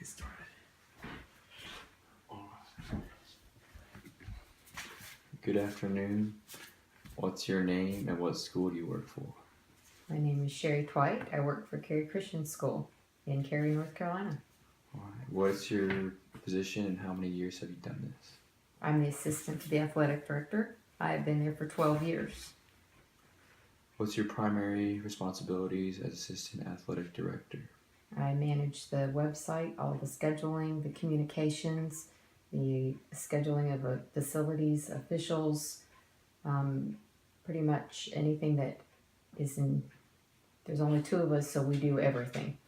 Get started. Good afternoon. What's your name and what school do you work for? My name is Sherry Twite. I work for Cary Christian School in Cary, North Carolina. All right. What's your position and how many years have you done this? I'm the assistant to the athletic director. I have been there for 12 years. What's your primary responsibilities as assistant athletic director? I manage the website, all the scheduling, the communications, the scheduling of facilities, officials, pretty much anything that is in. There's only two of us, so we do everything.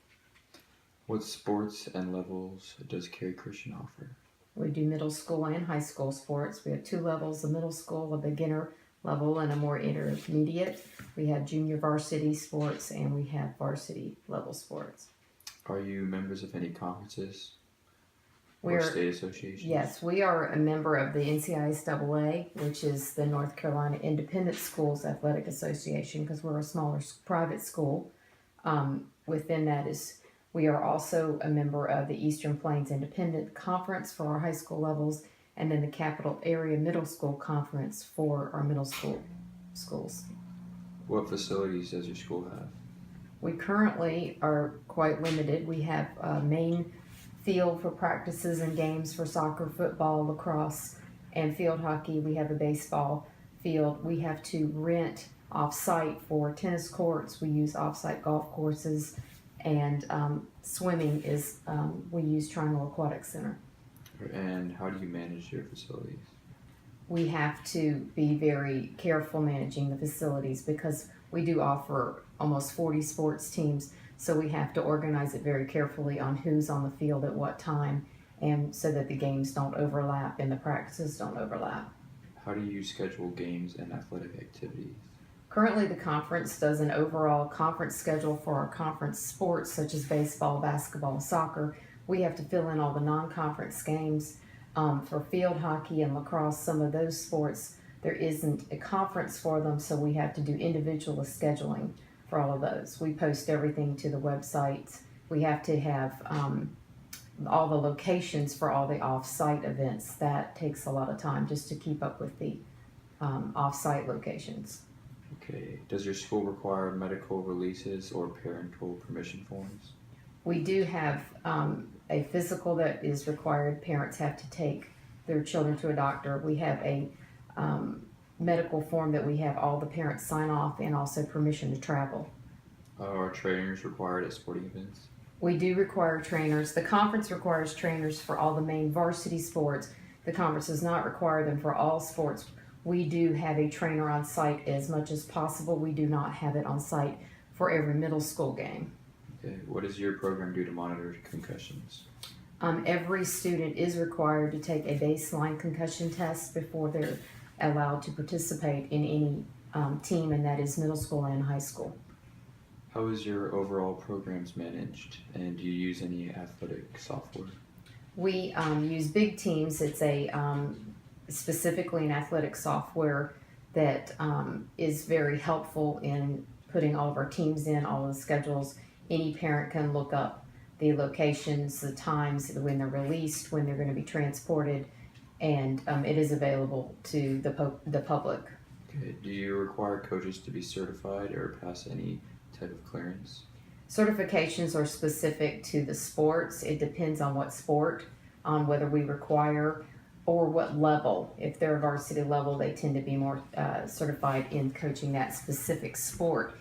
What sports and levels does Cary Christian offer? We do middle school and high school sports. We have two levels, a middle school, a beginner level, and a more intermediate. We have junior varsity sports and we have varsity level sports. Are you members of any conferences or state associations? Yes, we are a member of the NCISAA, which is the North Carolina Independent Schools Athletic Association, because we're a smaller private school. Within that is, we are also a member of the Eastern Plains Independent Conference for our high school levels, and then the Capital Area Middle School Conference for our middle school schools. What facilities does your school have? We currently are quite limited. We have a main field for practices and games for soccer, football, lacrosse, and field hockey. We have a baseball field. We have to rent off-site for tennis courts. We use off-site golf courses, and swimming is, we use Triangle Aquatic Center. And how do you manage your facilities? We have to be very careful managing the facilities because we do offer almost 40 sports teams, so we have to organize it very carefully on who's on the field at what time, and so that the games don't overlap and the practices don't overlap. How do you schedule games and athletic activities? Currently, the conference does an overall conference schedule for our conference sports such as baseball, basketball, soccer. We have to fill in all the non-conference games. For field hockey and lacrosse, some of those sports, there isn't a conference for them, so we have to do individual scheduling for all of those. We post everything to the website. We have to have all the locations for all the off-site events. That takes a lot of time just to keep up with the off-site locations. Okay. Does your school require medical releases or parental permission forms? We do have a physical that is required. Parents have to take their children to a doctor. We have a medical form that we have all the parents sign off, and also permission to travel. Are trainers required at sporting events? We do require trainers. The conference requires trainers for all the main varsity sports. The conference does not require them for all sports. We do have a trainer on site as much as possible. We do not have it on site for every middle school game. Okay. What does your program do to monitor concussions? Every student is required to take a baseline concussion test before they're allowed to participate in any team, and that is middle school and high school. How is your overall programs managed, and do you use any athletic software? We use Big Teams. It's a specifically an athletic software that is very helpful in putting all of our teams in, all of the schedules. Any parent can look up the locations, the times, when they're released, when they're going to be transported, and it is available to the public. Okay. Do you require coaches to be certified or pass any type of clearance? Certifications are specific to the sports. It depends on what sport, on whether we require or what level. If they're a varsity level, they tend to be more certified in coaching that specific sport.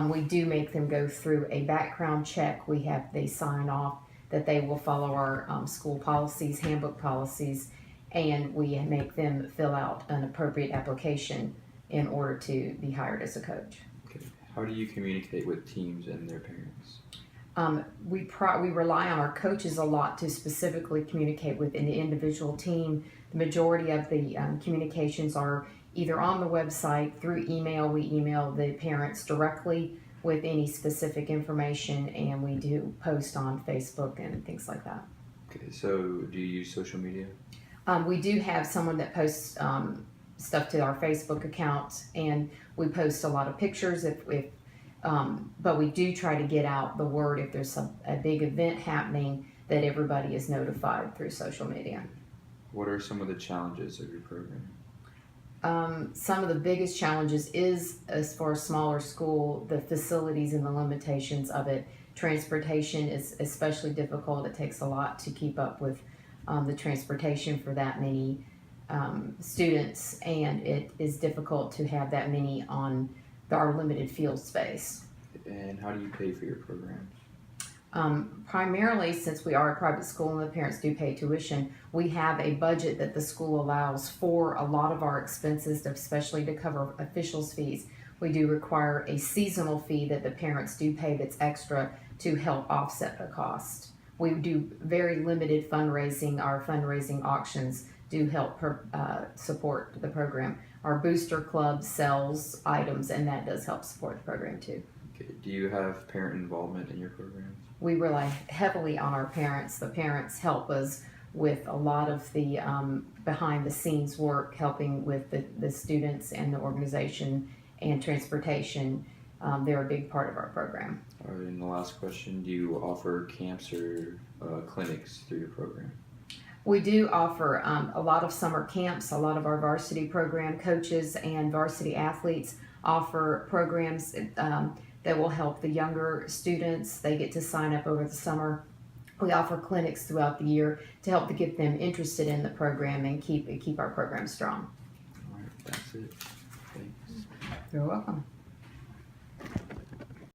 We do make them go through a background check. They sign off that they will follow our school policies, handbook policies, and we make them fill out an appropriate application in order to be hired as a coach. Okay. How do you communicate with teams and their parents? We rely on our coaches a lot to specifically communicate with an individual team. The majority of the communications are either on the website, through email. We email the parents directly with any specific information, and we do post on Facebook and things like that. Okay, so do you use social media? We do have someone that posts stuff to our Facebook account, and we post a lot of pictures but we do try to get out the word if there's a big event happening that everybody is notified through social media. What are some of the challenges of your program? Some of the biggest challenges is, as for a smaller school, the facilities and the limitations of it. Transportation is especially difficult. It takes a lot to keep up with the transportation for that many students, and it is difficult to have that many on our limited field space. And how do you pay for your programs? Primarily, since we are a private school and the parents do pay tuition, we have a budget that the school allows for a lot of our expenses, especially to cover officials' fees. We do require a seasonal fee that the parents do pay that's extra to help offset the cost. We do very limited fundraising. Our fundraising auctions do help support the program. Our booster club sells items, and that does help support the program too. Okay. Do you have parent involvement in your programs? We rely heavily on our parents. The parents help us with a lot of the behind the scenes work, helping with the students and the organization and transportation. They're a big part of our program. All right, and the last question, do you offer camps or clinics through your program? We do offer a lot of summer camps. A lot of our varsity program coaches and varsity athletes offer programs that will help the younger students. They get to sign up over the summer. We offer clinics throughout the year to help to get them interested in the program and keep our program strong. All right, that's it. Thanks. You're welcome.